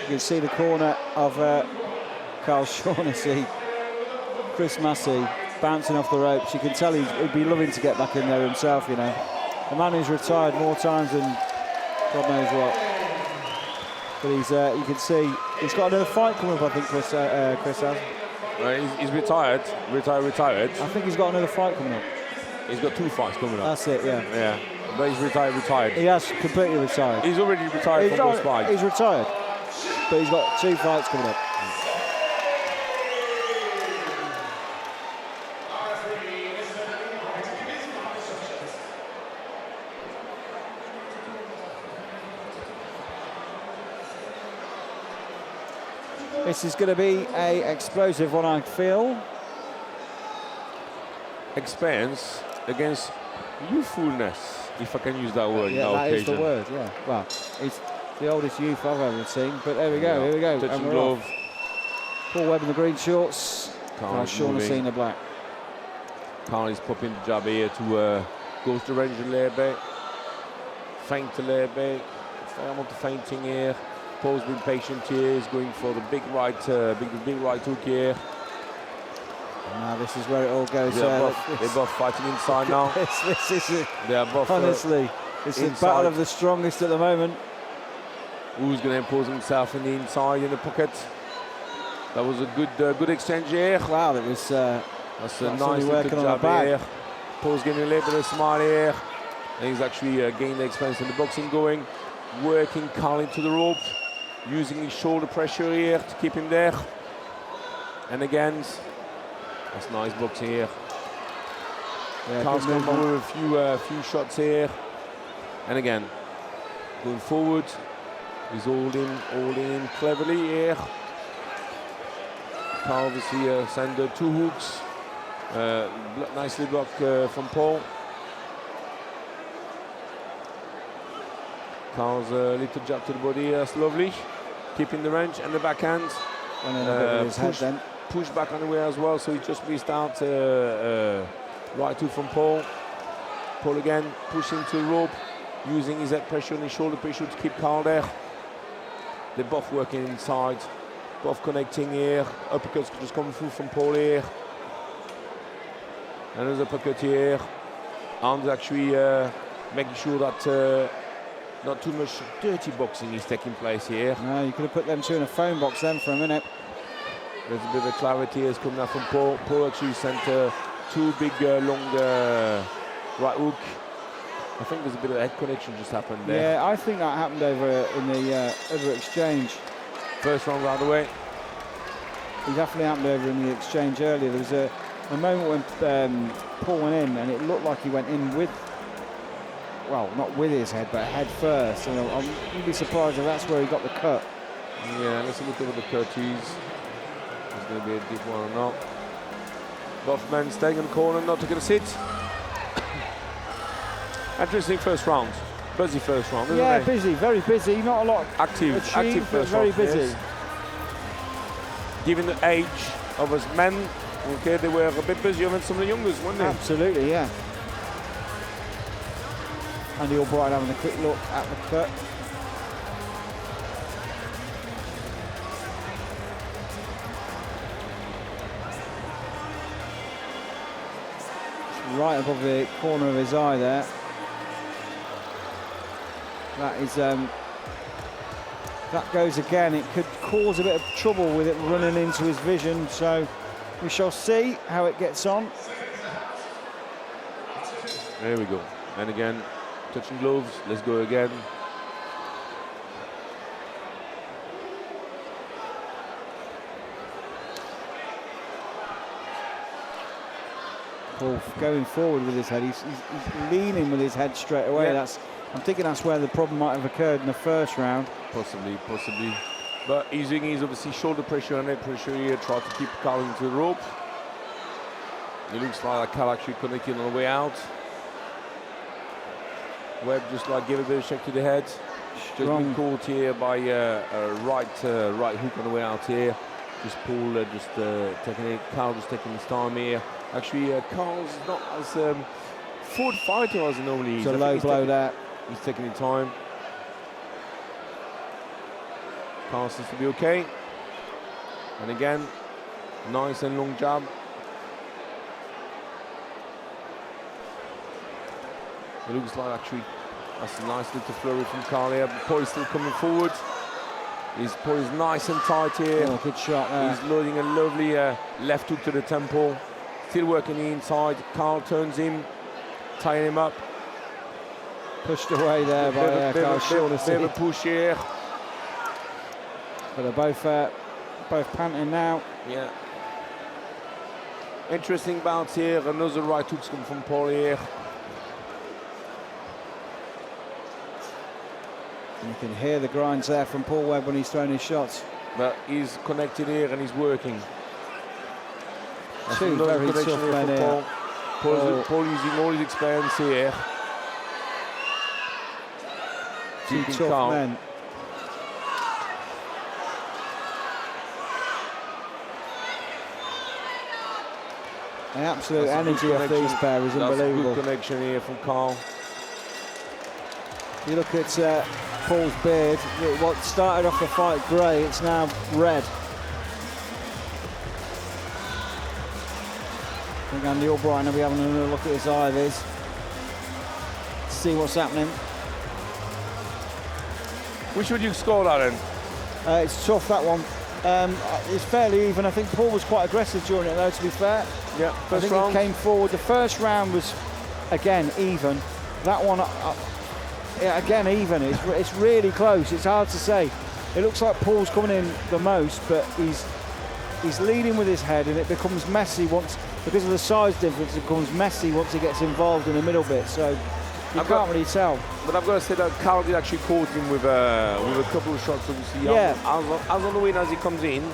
You can see the corner of Carl Shaughnessy, Chris Massey bouncing off the ropes. You can tell he'd be loving to get back in there himself, you know. A man who's retired more times than God knows what. But he's, you can see, he's got another fight coming up, I think, Chris has. He's retired. I think he's got another fight coming up. He's got 2 fights coming up. That's it, yeah. Yeah, but he's retired. He has completely retired. He's already retired from both fights. He's retired, but he's got 2 fights coming up. This is going to be an explosive one, I feel. Experience against youthfulness, if I can use that word. Yeah, that is the word, yeah. Well, he's the oldest youth I've ever seen, but there we go, here we go. Touching glove. Paul Webb in the green shorts, Carl Shaughnessy in the black. Carl is popping the jab here to go to the range a little bit. Feint a little bit. I want the feinting here. Paul's been patient here. He's going for the big right hook here. Now this is where it all goes. They're both fighting inside now. this is it. They are both. Honestly, it's a battle of the strongest at the moment. Who's going to impose himself in the inside in the pocket? That was a good exchange here. Wow, that was. That's a nice little jab here. Paul's getting a little bit of smile here. And he's actually gained the experience in the boxing going. Working Carl into the rope. Using his shoulder pressure here to keep him there. And again, that's nice boxing here. Yeah, Carl's going on with a few shots here. And again, going forward. He's all in cleverly here. Carl obviously send 2 hooks. Nicely blocked from Paul. Carl's little jab to the body, that's lovely. Keeping the range and the backhand. Push back on the way as well, so he just missed out right hook from Paul. Paul again, pushing to the rope, using his head pressure and his shoulder pressure to keep Carl there. They're both working inside, both connecting here. Uppercuts just coming through from Paul here. Another uppercut here. And actually making sure that not too much dirty boxing is taking place here. No, you could have put them 2 in a phone box then for a minute. There's a bit of clarity here coming out from Paul. Paul actually sent 2 big, long right hook. I think there's a bit of head connection just happened there. Yeah, I think that happened over in the other exchange. First round right away. It definitely happened over in the exchange earlier. There was a moment when Paul went in and it looked like he went in with, well, not with his head, but head first. And I'd be surprised if that's where he got the cut. Yeah, let's look at the cut is. It's going to be a deep one or not. Both men staying in the corner, not taking a sit. Interesting first round. Busy first round, isn't it? Busy, very busy. Not a lot active first very round. Busy. Yes. Given the age of us men, okay, they were a bit busier than some of the youngers, weren't they? Absolutely, yeah. Andy Albright having a quick look at the cut. Right above the corner of his eye there. That is, that goes again. It could cause a bit of trouble with it running into his vision, so we shall see how it gets on. There we go. And again, touching gloves. Let's go again. Paul going forward with his head. He's leaning with his head straight away. Yeah. I'm thinking that's where the problem might have occurred in the first round. Possibly. But using his obviously shoulder pressure and head pressure here, try to keep Carl into the rope. It looks like Carl actually connecting on the way out. Webb just like give a bit of shake to the head. Just been caught here by a right hook on the way out here. Just Paul taking it. Carl just taking his time here. Actually, Carl's not as forward fighter as he normally is. It's a low blow there. He's taking his time. Carl seems to be okay. And again, nice and long jab. It looks like actually that's a nice little flurry from Carl here. Paul is still coming forward. His Paul is nice and tight here. Oh, good shot there. He's loading a lovely left hook to the temple. Still working the inside. Carl turns him, tying him up. Pushed away there by Carl Shaughnessy. Bit of a push here. But they're both panting now. Yeah. Interesting bounce here. Another right hooks come from Paul here. And you can hear the grinds there from Paul Webb when he's throwing his shots. But he's connected here and he's working. Two very tough men here. Paul using all his experience here. Two tough men. The absolute energy of these pair is unbelievable. That's a good connection here from Carl. You look at Paul's beard. What started off the fight grey, it's now red. I think Andy Albright will be having another look at his ivies. See what's happening. Which would you score that in? It's tough, that one. It's fairly even. I think Paul was quite aggressive during it, though, to be fair. Yeah, I think he came forward. The first round was, again, even. That one, yeah, again, even. It's really close. It's hard to say. It looks like Paul's coming in the most, but he's leading with his head, and it becomes messy once, because of the size difference, it becomes messy once he gets involved in the middle bit. So you can't really tell. But I've got to say that Carl did actually caught him with a couple of shots, obviously. Yeah. As on the way as he comes in,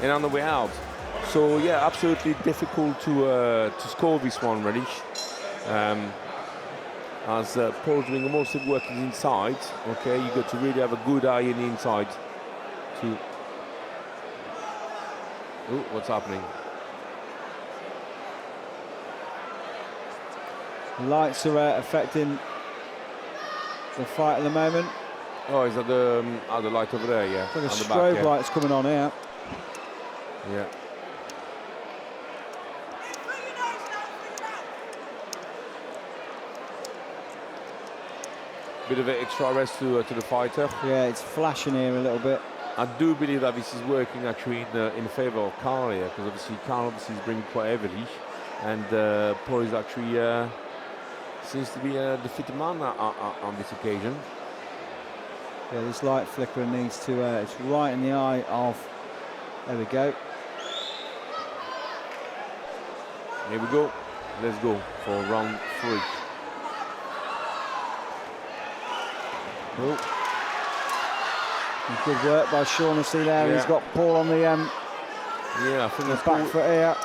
and on the way out. So yeah, absolutely difficult to score this one, really. As Paul's doing most of the work is inside. Okay, you got to really have a good eye in the inside. Oh, what's happening? Lights are affecting the fight at the moment. Oh, is that the light over there? Yeah. The strobe lights coming on here. Yeah. Bit of an extra rest to the fighter. Yeah, it's flashing here a little bit. I do believe that this is working actually in favour of Carl here, because obviously Carl is bringing quite heavily, and Paul is actually seems to be a defeated man on this occasion. Yeah, this light flickering needs to. It's right in the eye of. There we go. Here we go. Let's go for round 3. Oh. Good work by Shaughnessy there. Yeah. He's got Paul on the yeah, I think the back foot here.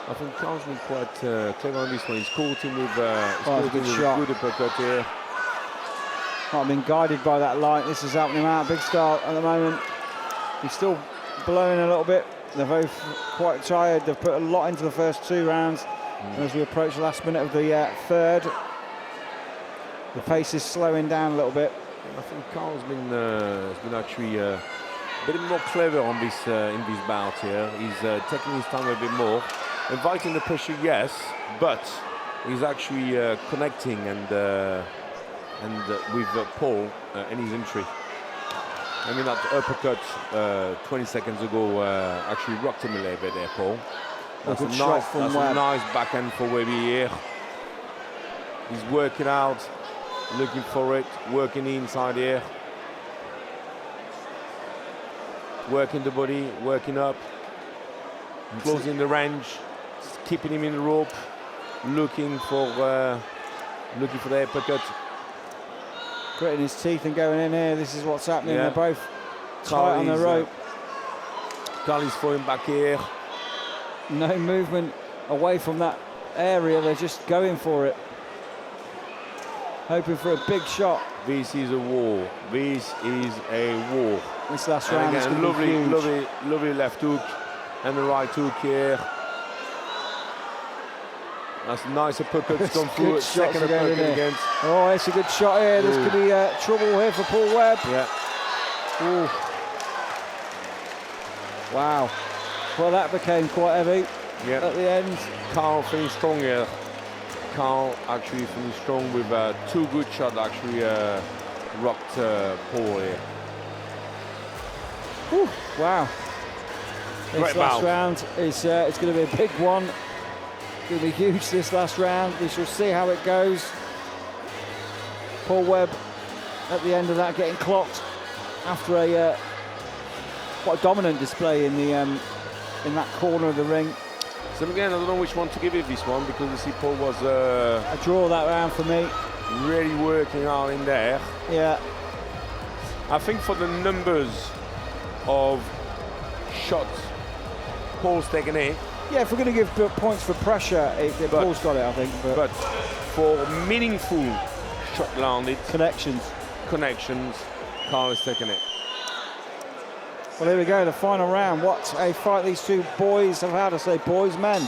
I think Carl's been quite clever on this one. He's caught him with a good uppercut here. Might have been guided by that light. This is helping him out big style at the moment. He's still blowing a little bit. They're both quite tired. They've put a lot into the first 2 rounds. And as we approach the last minute of the third, the pace is slowing down a little bit. I think Carl's been actually a bit more clever on this in this bout here. He's taking his time a bit more, inviting the pressure, yes, but he's actually connecting and with Paul in his entry. I mean, that uppercut 20 seconds ago actually rocked him a little bit there, Paul. That's a nice backhand for Webb here. He's working out, looking for it, working the inside here. Working the body, working up, closing the range, keeping him in the rope, looking for the uppercut. Gritting his teeth and going in here. This is what's happening. Yeah. They're both tight on the rope. Carly's falling back here. No movement away from that area. They're just going for it. Hoping for a big shot. This is a war. This is a war. This last round is going to be huge. Lovely left hook and the right hook here. That's a nice uppercut to come through. Second uppercut against. Oh, it's a good shot here. This could be trouble here for Paul Webb. Yeah. Ooh. Wow. Well, that became quite heavy at the end. Carl finished strong here. Carl actually finished strong with 2 good shots, actually rocked Paul here. Whew, wow. This last round is it's going to be a big one. It's going to be huge this last round. We shall see how it goes. Paul Webb at the end of that getting clocked after a quite a dominant display in the in that corner of the ring. So again, I don't know which one to give you this one, because you see Paul was a draw that round for me. Really working out in there. Yeah. I think for the numbers of shots Paul's taken it. Yeah, if we're going to give points for pressure, Paul's got it, I think. But for meaningful shot landed, connections, Carl has taken it. Well, here we go, the final round. What a fight these two boys have had. I say boys, men.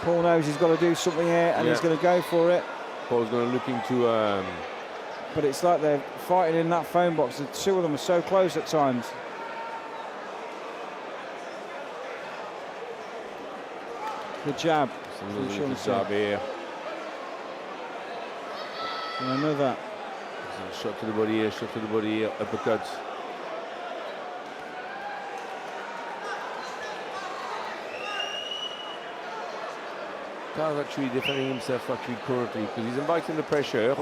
Paul knows he's got to do something here, and he's going to go for it. Paul's going to look into... But it's like they're fighting in that phone box. The two of them are so close at times. The jab. Good jab here. And another. Shot to the body here, shot to the body here, uppercut. Carl's actually defending himself actually correctly, because he's inviting the pressure.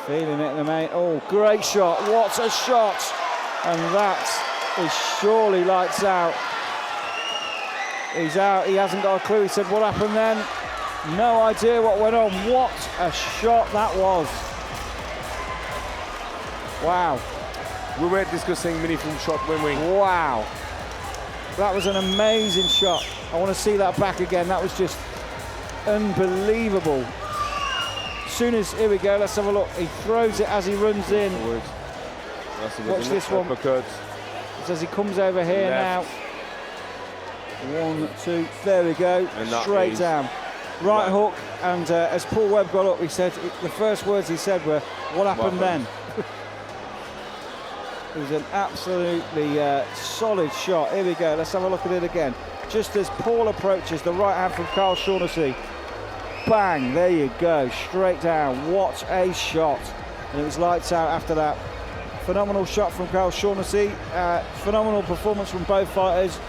Feeling it, the mate. Oh, great shot. What a shot. And that is surely lights out. He's out. He hasn't got a clue. He said, what happened then? No idea what went on. What a shot that was. Wow. We were discussing mini-film shot, weren't we? Wow. That was an amazing shot. I want to see that back again. That was just unbelievable. As soon as, here we go, let's have a look. He throws it as he runs in. Watch this one. Uppercut. As he comes over here now. 1, 2, there we go. Straight down. Right hook, and as Paul Webb got up, he said, the first words he said were, what happened then? It was an absolutely solid shot. Here we go, let's have a look at it again. Just as Paul approaches, the right hand from Carl Shaughnessy. Bang, there you go, straight down. What a shot. And it was lights out after that. Phenomenal shot from Carl Shaughnessy. Phenomenal performance from both fighters.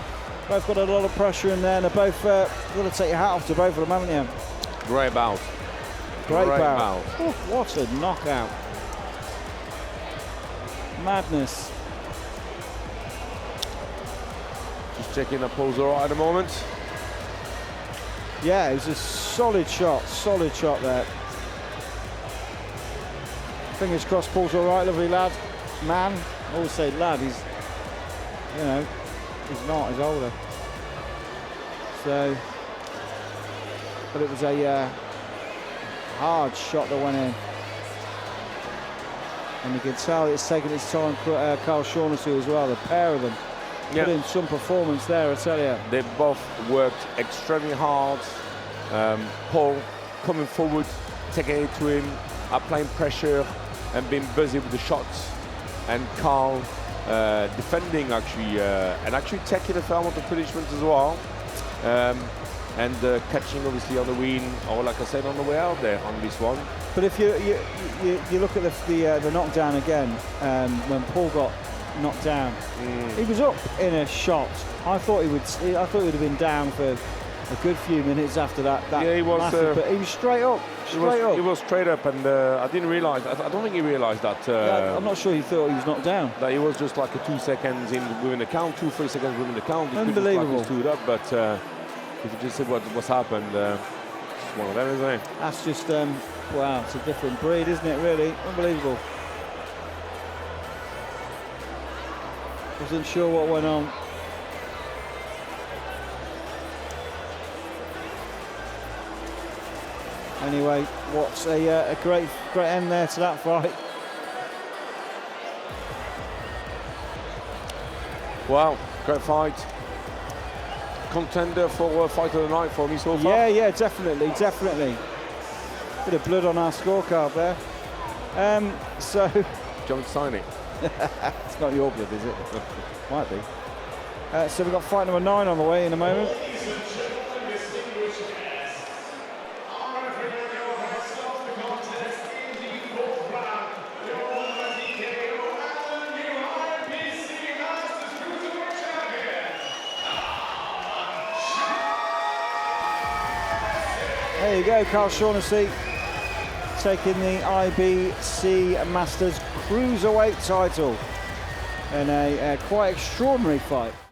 Both got a lot of pressure in there, and they're both got to take your hat off to both of them, haven't you? Great bout. Great bout. Oh, what a knockout. Madness. Just checking that Paul's all right at the moment. Yeah, it was a solid shot there. Fingers crossed Paul's all right, lovely lad. Man, I always say lad, he's, you know, he's not, he's older. So, but it was a hard shot that went in. And you can tell it's taken its time, Carl Shaughnessy as well, the pair of them. Put in some performance there, I tell you. They both worked extremely hard. Paul coming forward, taking it to him, applying pressure and being busy with the shots. And Carl defending actually, and actually taking a fair amount of punishment as well. And catching obviously on the win, or like I said, on the way out there on this one. But if you look at the knockdown again, when Paul got knocked down, he was up in a shot. I thought he would have been down for a good few minutes after that. Yeah, he was. But he was straight up. He was straight up, and I didn't realise. I don't think he realised that. I'm not sure he thought he was knocked down. That he was just like a 2 seconds within the count, 2-3 seconds within the count. Unbelievable. Like he stood up, but if you just said what's happened, it's one of them, isn't it? That's just wow. It's a different breed, isn't it? Really, unbelievable. Wasn't sure what went on. Anyway, what's a great end there to that fight. Wow, great fight. Contender for fight of the night for me so far. Yeah, definitely. Bit of blood on our scorecard there. So. Do you want to sign it? It's not your blood, is it? Might be. So we've got fight number 9 on the way in a moment. There you go, Carl Shaughnessy taking the IBC Masters Cruiserweight title in a quite extraordinary fight.